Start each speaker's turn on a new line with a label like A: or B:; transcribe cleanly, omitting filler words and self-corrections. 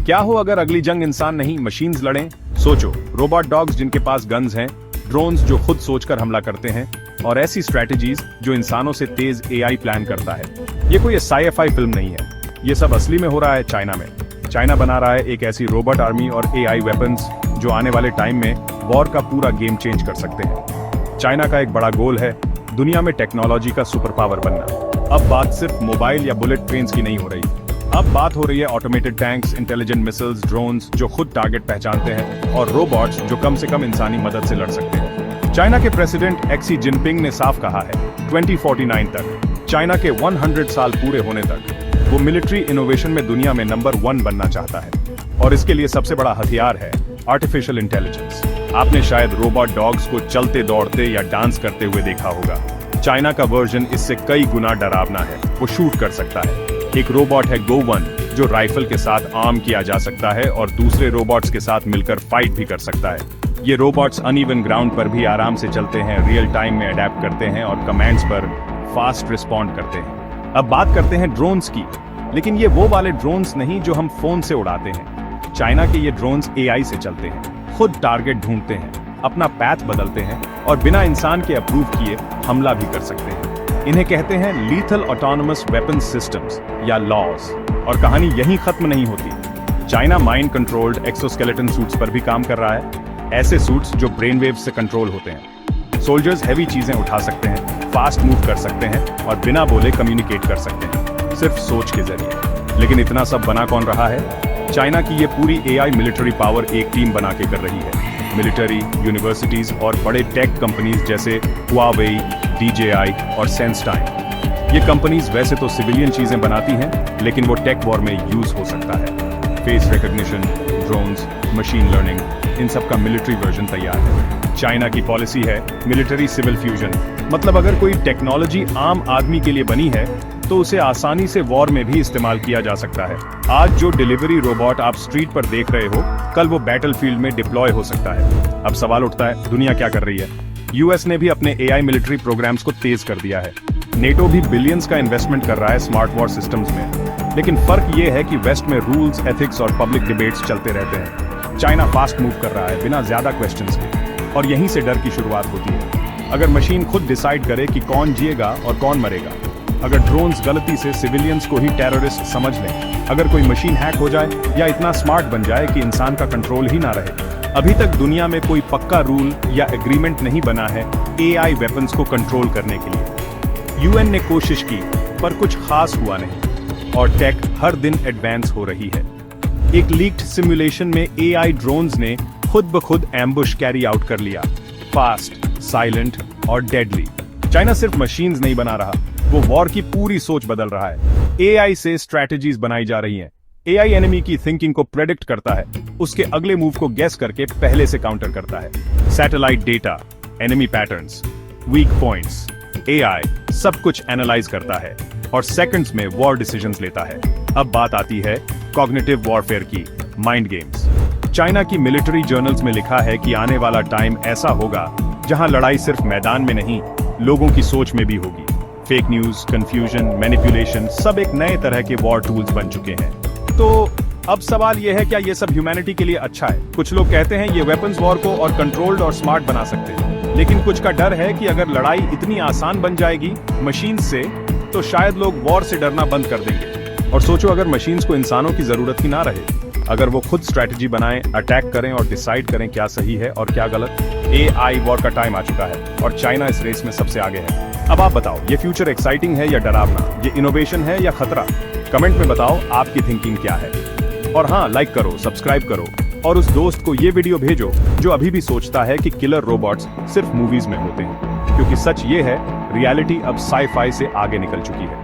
A: क्या हो अगर अगली जंग इंसान नहीं मशीन्स लड़ें? सोचो, रोबोट डॉग्स जिनके पास गन्स हैं, ड्रोन्स जो खुद सोचकर हमला करते हैं, और ऐसी स्ट्रैटेजीज जो इंसानों से तेज एआई प्लान करता है। ये कोई साइ-फाई फिल्म नहीं है, ये सब असली में हो रहा है चाइना में। चाइना बना रहा है एक ऐसी रोबोट आर्मी और एआई वेपन्स जो आने वाले टाइम में वॉर का पूरा गेम चेंज कर सकते हैं। चाइना का एक बड़ा गोल है दुनिया में टेक्नोलॉजी का सुपर पावर बनना। अब बात सिर्फ मोबाइल या बुलेट ट्रेन्स की नहीं हो रही, अब बात हो रही है automated tanks, intelligent missiles, drones जो खुद टारगेट पहचानते हैं, और रोबोट्स जो कम से कम इंसानी मदद से लड़ सकते हैं। चाइना के प्रेसिडेंट एक्सी जिनपिंग ने साफ कहा है 2049 तक, चाइना के 100 साल पूरे होने तक वो मिलिट्री इनोवेशन में दुनिया में नंबर 1 बनना चाहता है, और इसके लिए सबसे बड़ा हथियार है आर्टिफिशियल इंटेलिजेंस। आपने शायद रोबोट डॉग्स को चलते दौड़ते या डांस करते हुए देखा होगा। चाइना का वर्जन इससे कई गुना डरावना है, वो शूट कर सकता है। एक रोबोट है गो-1 जो राइफल के साथ आर्म किया जा सकता है और दूसरे रोबोट्स के साथ मिलकर फाइट भी कर सकता है। ये रोबोट्स अनइवन ग्राउंड पर भी आराम से चलते हैं, रियल टाइम में अडेप्ट करते हैं और कमांड्स पर फास्ट रिस्पॉन्ड करते हैं। अब बात करते हैं ड्रोन्स की, लेकिन ये वो वाले ड्रोन्स नहीं जो हम फोन से उड़ाते हैं। चाइना के ये ड्रोन्स एआई से चलते हैं, खुद टारगेट ढूंढते हैं, अपना पैथ बदलते हैं और बिना इंसान के अप्रूव किए हमला भी कर सकते हैं। इन्हें कहते हैं लीथल ऑटोनोमस वेपन सिस्टम्स या लॉज। और कहानी यहीं खत्म नहीं होती। China mind controlled exoskeleton suits पर भी काम कर रहा है, ऐसे सूट्स जो ब्रेन वेव्स से कंट्रोल होते हैं। सोल्जर्स हैवी चीजें उठा सकते हैं, फास्ट मूव कर सकते हैं और बिना बोले कम्युनिकेट कर सकते हैं, सिर्फ सोच के जरिए। लेकिन इतना सब बना कौन रहा है? चाइना की ये पूरी एआई मिलिट्री पावर एक टीम बना के कर रही है। मिलिट्री, यूनिवर्सिटीज और बड़े टेक कंपनीज जैसे हुआवेई, DJI और सेंसटाइम। ये कंपनीज वैसे तो सिविलियन चीजें बनाती हैं, लेकिन वो टेक वॉर में यूज हो सकता है। Face recognition, drones, machine learning, इन सब का मिलिट्री वर्जन तैयार है। चाइना की पॉलिसी है मिलिट्री सिविल फ्यूजन, मतलब अगर कोई टेक्नोलॉजी आम आदमी के लिए बनी है तो उसे आसानी से वॉर में भी इस्तेमाल किया जा सकता है। आज जो डिलीवरी रोबोट आप स्ट्रीट पर देख रहे हो, कल वो बैटलफील्ड में डिप्लॉय हो सकता है। अब सवाल उठता है, दुनिया क्या कर रही है? यूएस ने भी अपने एआई मिलिट्री प्रोग्राम्स को तेज कर दिया है। नेटो भी बिलियंस का इन्वेस्टमेंट कर रहा है स्मार्ट वॉर सिस्टम्स में। लेकिन फर्क ये है कि वेस्ट में रूल्स, एथिक्स और पब्लिक डिबेट्स चलते रहते हैं। चाइना फास्ट मूव कर रहा है बिना ज्यादा क्वेश्चंस के, और यहीं से डर की शुरुआत होती है। अगर मशीन खुद डिसाइड करे कि कौन जिएगा और कौन मरेगा, अगर ड्रोन्स गलती से सिविलियंस को ही टेररिस्ट समझ लें, अगर कोई मशीन हैक हो जाए या इतना स्मार्ट बन जाए कि इंसान का कंट्रोल ही ना रहे। अभी तक दुनिया में कोई पक्का रूल या एग्रीमेंट नहीं बना है एआई वेपन्स को कंट्रोल करने के लिए। यूएन ने कोशिश की पर कुछ खास हुआ नहीं, और टेक हर दिन एडवांस हो रही है। एक लीक्ड सिमुलेशन में एआई ड्रोन्स ने खुद ब खुद एम्बुश कैरी आउट कर लिया, फास्ट, साइलेंट और डेडली। चाइना सिर्फ मशीन्स नहीं बना रहा, वो वॉर की पूरी सोच बदल रहा है। एआई से स्ट्रैटेजीज बनाई जा रही हैं। एआई एनिमी की थिंकिंग को प्रेडिक्ट करता है, उसके अगले मूव को गेस करके पहले से काउंटर करता है। Satellite data, enemy patterns, weak points, AI सब कुछ एनालाइज करता है और सेकंड्स में वॉर डिसीजंस लेता है। अब बात आती है कॉग्निटिव वॉरफेयर की, माइंड गेम्स। चाइना की मिलिट्री जर्नल्स में लिखा है कि आने वाला टाइम ऐसा होगा जहां लड़ाई सिर्फ मैदान में नहीं, लोगों की सोच में भी होगी। फेक न्यूज, कंफ्यूजन, मैनिपुलेशन सब एक नए तरह के वॉर टूल्स बन चुके हैं। तो अब सवाल यह है, क्या ये सब ह्यूमैनिटी के लिए अच्छा है? कुछ लोग कहते हैं ये वेपन्स वॉर को और कंट्रोल्ड और स्मार्ट बना सकते हैं, लेकिन कुछ का डर है कि अगर लड़ाई इतनी आसान बन जाएगी मशीन से, तो शायद लोग वॉर से डरना बंद कर देंगे। और सोचो, अगर मशीन्स को इंसानों की जरूरत ही ना रहे, अगर वो खुद स्ट्रैटेजी बनाएं, अटैक करें और डिसाइड करें क्या सही है और क्या गलत। एआई वॉर का टाइम आ चुका है और चाइना इस रेस में सबसे आगे है। अब आप बताओ, ये फ्यूचर एक्साइटिंग है या डरावना? ये इनोवेशन है या खतरा? कमेंट में बताओ आपकी थिंकिंग क्या है। और हाँ, लाइक करो, सब्सक्राइब करो और उस दोस्त को ये वीडियो भेजो जो अभी भी सोचता है कि किलर रोबोट्स सिर्फ मूवीज में होते हैं, क्योंकि सच ये है, रियलिटी अब साइ-फाई से आगे निकल चुकी है।